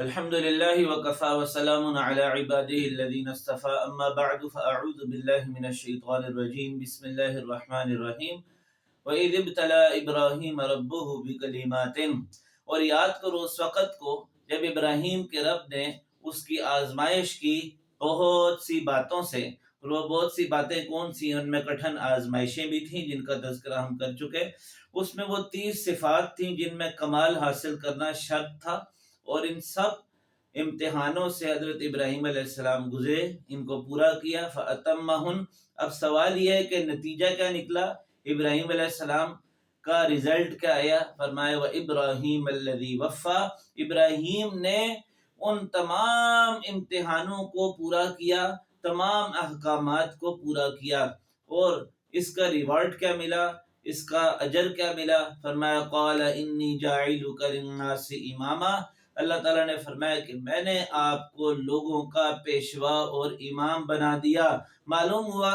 الحمد لله وكفى وسلام على عباده الذين اصطفى اما بعد فاعوذ بالله من الشيطان الرجيم بسم الله الرحمن الرحيم وَإِذِ ابْتَلَى إِبْرَاهِيمَ رَبُّهُ بِكَلِمَاتٍ، اور یاد کرو اس وقت کو جب ابراہیم کے رب نے اس کی آزمائش کی بہت سی باتوں سے، اور وہ بہت سی باتیں کون سی؟ ان میں کٹھن آزمائشیں بھی تھیں جن کا تذکرہ ہم کر چکے۔ اس میں وہ 30 صفات تھیں جن میں کمال حاصل کرنا شرط تھا، اور ان سب امتحانوں سے حضرت ابراہیم علیہ السلام گزرے، ان کو پورا کیا۔ فَأَتَمَّهُنْ، اب سوال یہ ہے کہ نتیجہ کیا نکلا؟ ابراہیم علیہ السلام کا رزلٹ کیا آیا؟ فرمایا وَإِبْرَاهِيمَ الَّذِي وَفَّى، ابراہیم نے ان تمام امتحانوں کو پورا کیا، تمام احکامات کو پورا کیا، اور اس کا ریوارڈ کیا ملا؟ اس کا اجر کیا ملا؟ فرمایا قال انی جاعلک للناس اماما، اللہ تعالیٰ نے فرمایا کہ میں نے آپ کو لوگوں کا پیشوا اور امام بنا دیا۔ معلوم ہوا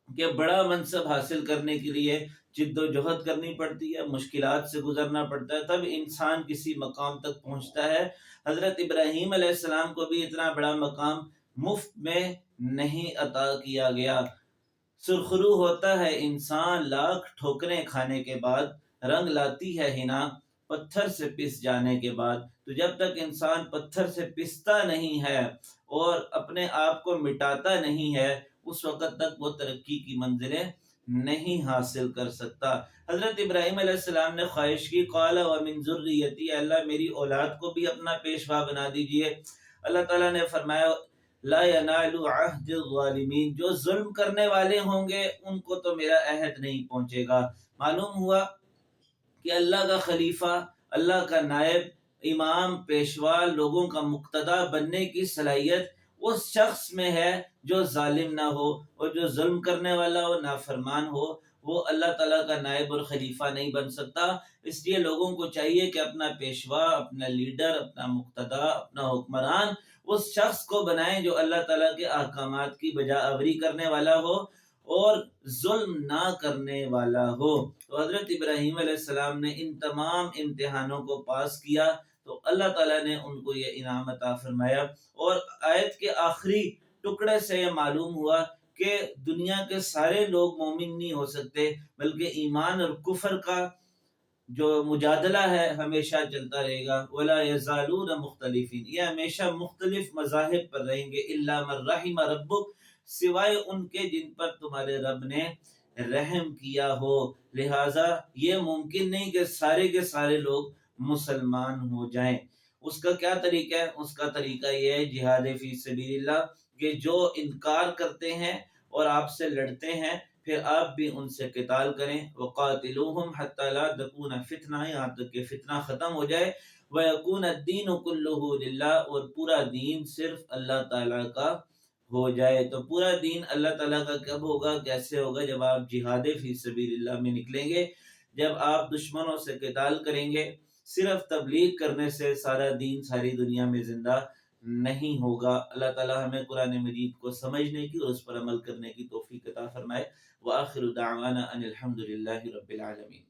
کہ بڑا منصب حاصل کرنے کے لیے جد و جہد کرنی پڑتی ہے، مشکلات سے گزرنا پڑتا ہے، تب انسان کسی مقام تک پہنچتا ہے۔ حضرت ابراہیم علیہ السلام کو بھی اتنا بڑا مقام مفت میں نہیں عطا کیا گیا۔ سرخرو ہوتا ہے انسان لاکھ ٹھوکریں کھانے کے بعد، رنگ لاتی ہے حنا پتھر سے پس جانے کے بعد۔ تو جب تک انسان پتھر سے پستا نہیں ہے اور اپنے آپ کو مٹاتا نہیں ہے، اس وقت تک وہ ترقی کی منزلیں نہیں حاصل کر سکتا۔ حضرت ابراہیم علیہ السلام نے خواہش کی قال ومن ذریتی، اللہ میری اولاد کو بھی اپنا پیشوا بنا دیجئے۔ اللہ تعالیٰ نے فرمایا لا ینال عہد الظالمین، جو ظلم کرنے والے ہوں گے ان کو تو میرا عہد نہیں پہنچے گا۔ معلوم ہوا کہ اللہ کا خلیفہ، اللہ کا نائب، امام، پیشوا، لوگوں کا مقتدی بننے کی صلاحیت اس شخص میں ہے جو ظالم نہ ہو، اور جو ظلم کرنے والا ہو، نافرمان ہو، وہ اللہ تعالیٰ کا نائب اور خلیفہ نہیں بن سکتا۔ اس لیے لوگوں کو چاہیے کہ اپنا پیشوا، اپنا لیڈر، اپنا مقتدی، اپنا حکمران اس شخص کو بنائیں جو اللہ تعالیٰ کے احکامات کی بجا آوری کرنے والا ہو اور ظلم نہ کرنے والا ہو۔ تو حضرت ابراہیم علیہ السلام نے ان تمام امتحانوں کو پاس کیا تو اللہ تعالیٰ نے ان کو یہ انعام عطا فرمایا۔ اور آیت کے آخری ٹکڑے سے یہ معلوم ہوا کہ دنیا کے سارے لوگ مومن نہیں ہو سکتے، بلکہ ایمان اور کفر کا جو مجادلہ ہے ہمیشہ چلتا رہے گا۔ وَلَا يَزَالُونَ مُخْتَلِفِينَ، یہ ہمیشہ مختلف مذاہب پر رہیں گے۔ إِلَّا مَن رَحِمَ رَبُّكَ، سوائے ان کے جن پر تمہارے رب نے رحم کیا ہو۔ لہٰذا یہ ممکن نہیں کہ سارے کے سارے لوگ مسلمان ہو جائیں۔ اس کا کیا طریقہ ہے؟ اس کا طریقہ یہ ہے جہاد فی سبیل اللہ، کہ جو انکار کرتے ہیں اور آپ سے لڑتے ہیں پھر آپ بھی ان سے قتال کریں۔ وَقَاتِلُوهُمْ حَتَّى لَا تَكُونَ فِتْنَةٌ، یہاں تک کہ فتنہ ختم ہو جائے۔ وَيَكُونَ الدِّينُ كُلُّهُ لِلَّهِ، اور پورا دین صرف اللہ تعالیٰ کا ہو جائے۔ تو پورا دین اللہ تعالیٰ کا کب ہوگا، کیسے ہوگا؟ جب آپ جہاد فی سبیل اللہ میں نکلیں گے، جب آپ دشمنوں سے قتال کریں گے۔ صرف تبلیغ کرنے سے سارا دین ساری دنیا میں زندہ نہیں ہوگا۔ اللہ تعالیٰ ہمیں قرآن مجید کو سمجھنے کی اور اس پر عمل کرنے کی توفیق عطا فرمائے۔ وآخر دعوانا ان الحمد للہ رب العالمین۔